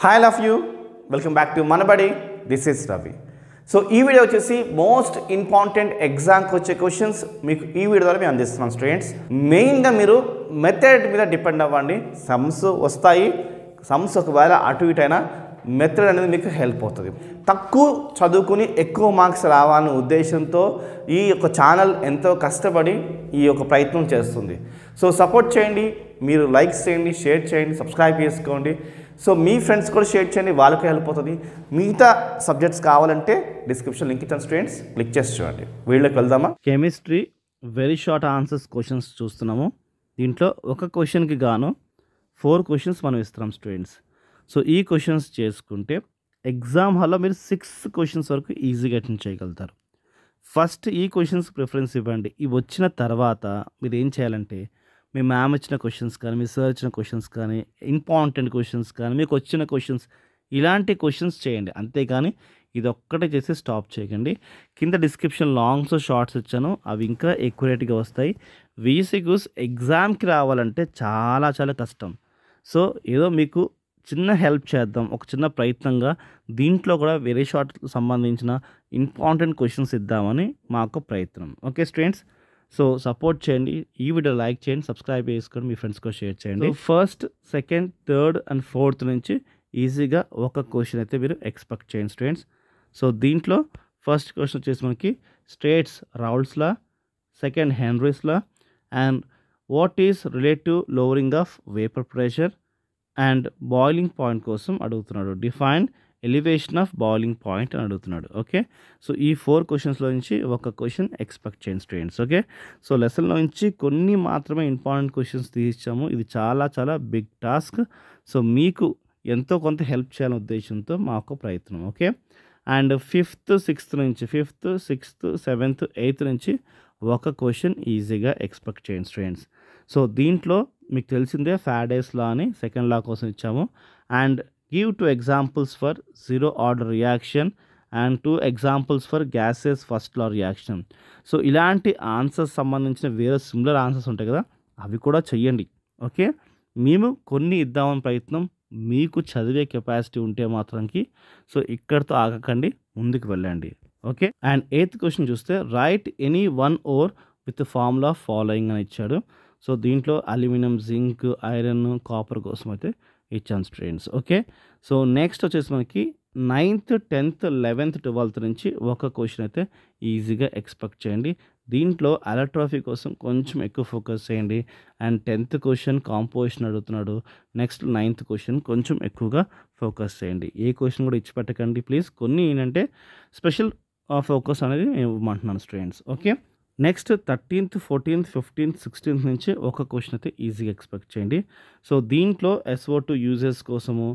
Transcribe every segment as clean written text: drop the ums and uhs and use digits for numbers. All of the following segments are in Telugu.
Hi love you welcome back to Manabadi this is Ravi. So ఈ వీడియో వచ్చేసి మోస్ట్ ఇంపార్టెంట్ ఎగ్జామ్కి వచ్చే క్వశ్చన్స్ మీకు ఈ వీడియో ద్వారా మేము అందిస్తున్నాం స్టూడెంట్స్. మెయిన్గా మీరు మెథడ్ మీద డిపెండ్ అవ్వండి. సమ్స్ వస్తాయి, సమ్స్ ఒకవేళ అటు ఇటు అయినా మెథడ్ అనేది మీకు హెల్ప్ అవుతుంది. తక్కువ చదువుకుని ఎక్కువ మార్క్స్ రావాలనే ఉద్దేశంతో ఈ యొక్క ఛానల్ ఎంతో కష్టపడి ఈ యొక్క ప్రయత్నం చేస్తుంది. సో సపోర్ట్ చేయండి, మీరు లైక్స్ చేయండి, షేర్ చేయండి, సబ్స్క్రైబ్ చేసుకోండి. సో మీ ఫ్రెండ్స్ కూడా షేర్ చేయండి, వాళ్ళకి హెల్ప్ అవుతుంది. మిగతా సబ్జెక్ట్స్ కావాలంటే డిస్క్రిప్షన్ లింక్ ఇచ్చాను స్టూడెంట్స్, క్లిక్ చేసి చూడండి. వీడియోకి వెళ్దామా? Chemistry very short answers questions చూస్తున్నాము. దీంట్లో ఒక క్వశ్చన్కి గాను 4 క్వశ్చన్స్ మనం ఇస్తున్నాం స్టూడెంట్స్. సో ఈ క్వశ్చన్స్ చేసుకుంటే ఎగ్జామ్ హాల్లో మీరు 6 క్వశ్చన్స్ వరకు ఈజీగా అటెండ్ చేయగలుగుతారు. ఫస్ట్ ఈ క్వశ్చన్స్ ప్రిఫరెన్స్ ఇవ్వండి. ఇవి వచ్చిన తర్వాత మీరు ఏం చేయాలంటే మీ మ్యామ్ ఇచ్చిన క్వశ్చన్స్ కానీ, మీ సార్ ఇచ్చిన క్వశ్చన్స్ కానీ, ఇంపార్టెంట్ క్వశ్చన్స్ కానీ, మీకు వచ్చిన క్వశ్చన్స్ ఇలాంటి క్వశ్చన్స్ చేయండి. అంతేగాని ఇది ఒక్కటే చేసి స్టాప్ చేయకండి. కింద డిస్క్రిప్షన్ లాంగ్స్ షార్ట్స్ ఇచ్చాను, అవి ఇంకా ఎక్యురేట్గా వస్తాయి. వీసీక్యూస్ ఎగ్జామ్కి రావాలంటే చాలా చాలా కష్టం. సో ఏదో మీకు చిన్న హెల్ప్ చేద్దాం, ఒక చిన్న ప్రయత్నంగా దీంట్లో కూడా వెరీ షార్ట్ సంబంధించిన ఇంపార్టెంట్ క్వశ్చన్స్ ఇద్దామని మా యొక్క ప్రయత్నం. ఓకే స్టూడెంట్స్, సో సపోర్ట్ చేయండి, ఈ వీడియో లైక్ చేయండి, సబ్స్క్రైబ్ చేసుకొని మీ ఫ్రెండ్స్కి షేర్ చేయండి. First, second, third and fourth నుంచి ఈజీగా ఒక క్వశ్చన్ అయితే మీరు ఎక్స్పెక్ట్ చేయండి స్టూడెంట్స్. సో దీంట్లో ఫస్ట్ క్వశ్చన్ వచ్చేసి మనకి states Raoult's law, second Henry's law, and what is relative lowering of vapour pressure and boiling point కోసం అడుగుతున్నాడు. Define elevation of boiling point అని అడుగుతున్నాడు. ఓకే, సో ఈ 4 క్వశ్చన్స్లో నుంచి ఒక క్వశ్చన్ ఎక్స్పెక్ట్ చేయండి స్టూడెంట్స్. ఓకే, సో లెసన్లో నుంచి కొన్ని మాత్రమే ఇంపార్టెంట్ క్వశ్చన్స్ తీసిచ్చాము. ఇది చాలా చాలా బిగ్ టాస్క్. సో మీకు ఎంతో కొంత హెల్ప్ చేయాలనే ఉద్దేశంతో మా యొక్క ప్రయత్నం. ఓకే, అండ్ 5th, 6th నుంచి 5th, 6th, 7th, 8th నుంచి ఒక క్వశ్చన్ ఈజీగా ఎక్స్పెక్ట్ చేయండి స్టూడెంట్స్. సో దీంట్లో మీకు తెలిసిందే ఫారడేస్ లా అని సెకండ్ లా కోసం ఇచ్చాము. And give 2 examples for zero order reaction and 2 examples for gases first law reaction. So ఇలాంటి ఆన్సర్స్ సంబంధించిన వేరే సిమిలర్ ఆన్సర్స్ ఉంటాయి కదా, అవి కూడా చెయ్యండి. ఓకే, మేము కొన్ని ఇద్దామని ప్రయత్నం, మీకు చదివే కెపాసిటీ ఉంటే మాత్రంకి సో ఇక్కడితో ఆగకండి, ముందుకు వెళ్ళండి. ఓకే, అండ్ 8th క్వశ్చన్ చూస్తే right any one or with formula following అని ఇచ్చాడు. సో దీంట్లో అల్యూమినియం, జింక్, ఐరన్, కాపర్ కోసం అయితే ఇచ్చాను స్టూడెంట్స్. ఓకే, సో నెక్స్ట్ వచ్చేసి మనకి 9th, 10th, 11th, 12th నుంచి ఒక క్వశ్చన్ అయితే ఈజీగా ఎక్స్పెక్ట్ చేయండి. దీంట్లో అలట్రోఫీ కోసం కొంచెం ఎక్కువ ఫోకస్ చేయండి. అండ్ 10th క్వశ్చన్ కాంపోజిషన్ అడుగుతున్నాడు. నెక్స్ట్ 9th క్వశ్చన్ కొంచెం ఎక్కువగా ఫోకస్ చేయండి. ఏ క్వశ్చన్ కూడా ఇచ్చిపెట్టకండి ప్లీజ్. కొన్ని ఏంటంటే స్పెషల్ ఫోకస్ అనేది నేను ఇవ్వమంటున్నాను students. Okay, next 13th, 14th, 15th, 16th నుంచి ఒక క్వశ్చన్ అయితే ఈజీగా ఎక్స్పెక్ట్ చేయండి. సో దీంట్లో SO2 యూజెస్ కోసము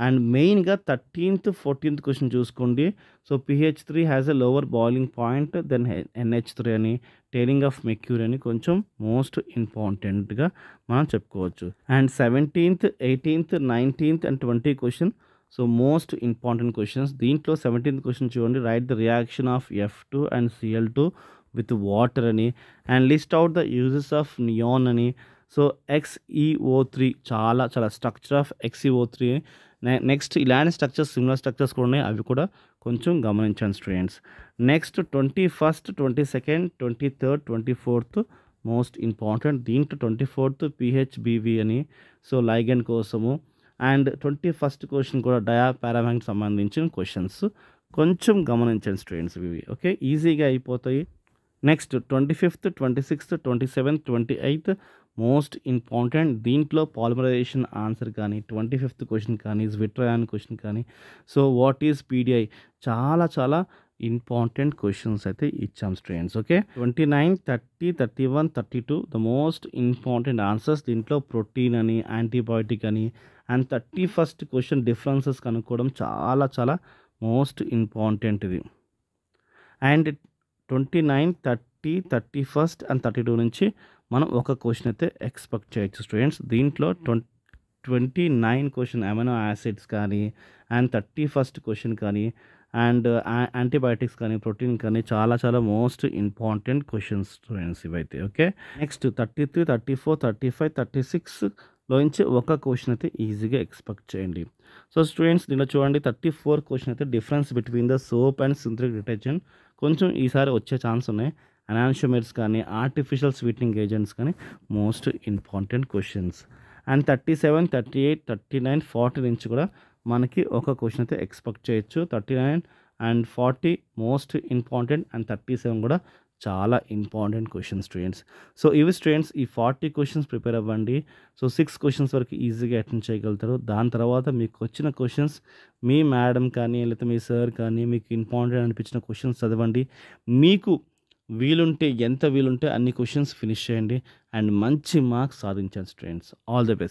అండ్ మెయిన్గా 13th, 14th క్వశ్చన్ చూసుకోండి. So PH3 has a lower boiling point then NH3 అని, టేరింగ్ ఆఫ్ మెర్క్యూరీ అని కొంచెం మోస్ట్ ఇంపార్టెంట్గా మనం చెప్పుకోవచ్చు. And 17th, 18th, 19th and 20 question so most important questions. దీంట్లో 17th క్వశ్చన్ చూడండి, write the reaction of F2 and Cl2 with water అని, and list out the uses of neon అని. సో XeO3 చాలా చాలా స్ట్రక్చర్ ఆఫ్ XeO3. నెక్స్ట్ ఇలాంటి స్ట్రక్చర్స్, సిమిలర్ స్ట్రక్చర్స్ కూడా ఉన్నాయి, అవి కూడా కొంచెం గమనించండి students. Next 21st, 22nd, 23rd, 24th most important. దీంట్లో 24th PHBV అని, సో లైగెండ్ కోసము. అండ్ 21st క్వశ్చన్ కూడా డయాపారామాగ్నెట్ సంబంధించిన క్వశ్చన్స్ కొంచెం గమనించండి స్టూడెంట్స్ ఇవి. ఓకే, ఈజీగా అయిపోతాయి. Next 25th, 26th, 27th, 28th most important. దీంట్లో పాలిమరైజేషన్ ఆన్సర్ కానీ, 25th క్వశ్చన్ కానీ, విట్రయాన్ క్వశ్చన్ కానీ, సో వాట్ ఈజ్ PDI చాలా చాలా ఇంపార్టెంట్ క్వశ్చన్స్ అయితే ఇచ్చాం students. Okay, 29, 30, 31, 32 the most important answers. దీంట్లో ప్రోటీన్ అని, యాంటీబయాటిక్ అని. అండ్ 31st క్వశ్చన్ డిఫరెన్సెస్ కనుక్కోవడం చాలా చాలా మోస్ట్ ఇంపార్టెంట్ ఇది. అండ్ 29, 30, 31st అండ్ 32 నుంచి మనం ఒక క్వశ్చన్ అయితే ఎక్స్పెక్ట్ చేయొచ్చు స్టూడెంట్స్. దీంట్లో 29 క్వశ్చన్ అమైనో యాసిడ్స్ కానీ, అండ్ 31st క్వశ్చన్ కానీ, అండ్ యాంటీబయాటిక్స్ కానీ, ప్రోటీన్ కానీ చాలా చాలా మోస్ట్ ఇంపార్టెంట్ క్వశ్చన్స్ స్టూడెంట్స్ ఇవైతే. ఓకే, నెక్స్ట్ 33, 34, 35, 36 లోంచి ఒక క్వశ్చన్ అయితే ఈజీగా ఎక్స్పెక్ట్ చేయండి. సో స్టూడెంట్స్ దీనిలో చూడండి 34 క్వశ్చన్ అయితే difference between the soap and synthetic detergent కొంచెం ఈసారి వచ్చే ఛాన్స్ ఉన్నాయి. ఎనాన్షియోమర్స్ కానీ ఆర్టిఫిషియల్ స్వీటనింగ్ ఏజెంట్స్ కానీ మోస్ట్ ఇంపార్టెంట్ క్వశ్చన్స్. అండ్ 37, 38, 39, 40 నుంచి కూడా మనకి ఒక క్వశ్చన్ అయితే ఎక్స్పెక్ట్ చేయొచ్చు. 39 అండ్ 40 మోస్ట్ ఇంపార్టెంట్ అండ్ 37 కూడా చాలా ఇంపార్టెంట్ క్వశ్చన్స్ స్టూడెంట్స్. సో ఇవి స్టూడెంట్స్ ఈ 40 క్వశ్చన్స్ ప్రిపేర్ అవ్వండి. సో 6 క్వశ్చన్స్ వరకు ఈజీగా అటెండ్ చేయగలుగుతారు. దాని తర్వాత మీకు వచ్చిన క్వశ్చన్స్ మీ మేడం కానీ లేకపోతే మీ సార్ కానీ మీకు ఇంపార్టెంట్ అనిపించిన క్వశ్చన్స్ చదవండి. మీకు వీలుంటే ఎంత వీలుంటే అన్ని క్వశ్చన్స్ ఫినిష్ చేయండి అండ్ మంచి మార్క్స్ సాధించండి స్టూడెంట్స్. All the best.